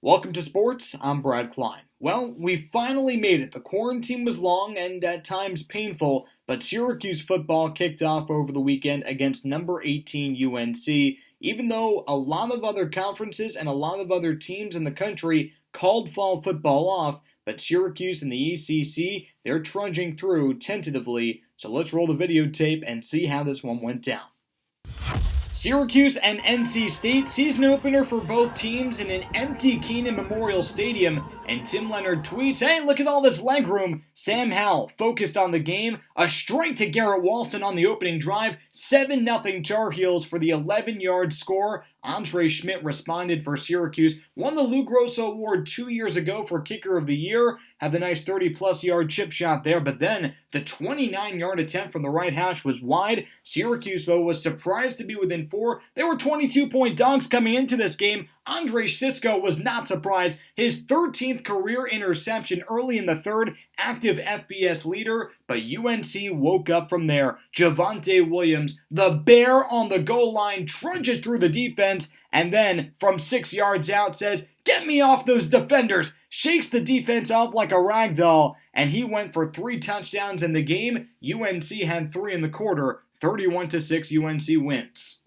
Welcome to sports, I'm Brad Klein. Well, we finally made it. The quarantine was long and at times painful, but Syracuse football kicked off over the weekend against number 18 UNC, even though a lot of other conferences and a lot of other teams in the country called fall football off, but Syracuse and the ECC, they're trudging through tentatively, so let's roll the videotape and see how this one went down. Syracuse and NC State, season opener for both teams in an empty Kenan Memorial Stadium, and Tim Leonard tweets, "Hey, look at all this legroom." Sam Howell focused on the game, a strike to Garrett Walston on the opening drive, 7-0 Tar Heels for the 11-yard score. Andre Schmidt responded for Syracuse, won the Lou Grosso Award 2 years ago for Kicker of the Year, had the nice 30-plus yard chip shot there, but then the 29-yard attempt from the right hash was wide. Syracuse, though, was surprised to be within 4. They were 22-point dogs coming into this game. Andre Cisco was not surprised. His 13th career interception early in the third, active FBS leader, but UNC woke up from there. Javonte Williams, the bear on the goal line, trudges through the defense, and then from 6 yards out says, "Get me off those defenders," shakes the defense off like a rag doll, and he went for 3 touchdowns in the game. UNC had 3 in the quarter. 31-6 UNC wins.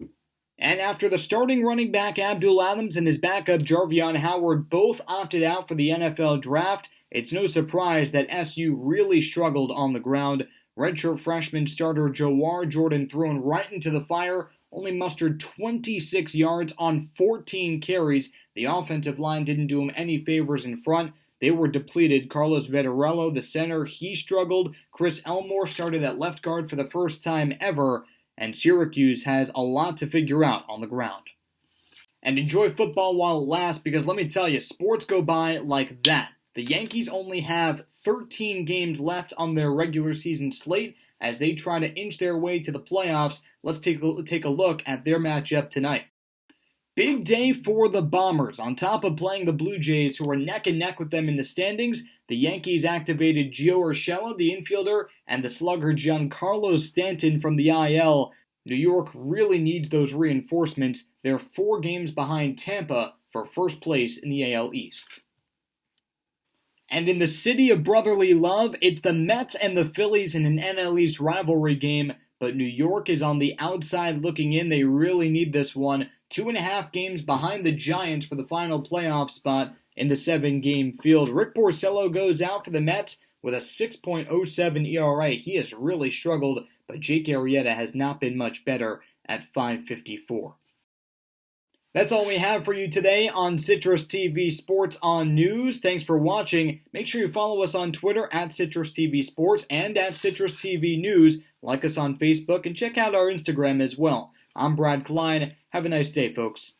And after the starting running back Abdul Adams and his backup Jarvion Howard both opted out for the NFL draft, it's no surprise that SU really struggled on the ground. Redshirt freshman starter Jawar Jordan, thrown right into the fire, only mustered 26 yards on 14 carries. The offensive line didn't do him any favors in front. They were depleted. Carlos Vettorello, the center, he struggled. Chris Elmore started at left guard for the first time ever. And Syracuse has a lot to figure out on the ground. And enjoy football while it lasts, because let me tell you, sports go by like that. The Yankees only have 13 games left on their regular season slate as they try to inch their way to the playoffs. Let's take a look at their matchup tonight. Big day for the Bombers. On top of playing the Blue Jays, who are neck and neck with them in the standings, the Yankees activated Gio Urshela, the infielder, and the slugger Giancarlo Stanton from the IL. New York really needs those reinforcements. They're 4 games behind Tampa for first place in the AL East. And in the city of brotherly love, it's the Mets and the Phillies in an NL East rivalry game, but New York is on the outside looking in. They really need this one. 2.5 games behind the Giants for the final playoff spot in the 7-game field. Rick Porcello goes out for the Mets with a 6.07 ERA. He has really struggled, but Jake Arrieta has not been much better at .554. That's all we have for you today on Citrus TV Sports on News. Thanks for watching. Make sure you follow us on Twitter at Citrus TV Sports and at Citrus TV News. Like us on Facebook and check out our Instagram as well. I'm Brad Klein. Have a nice day, folks.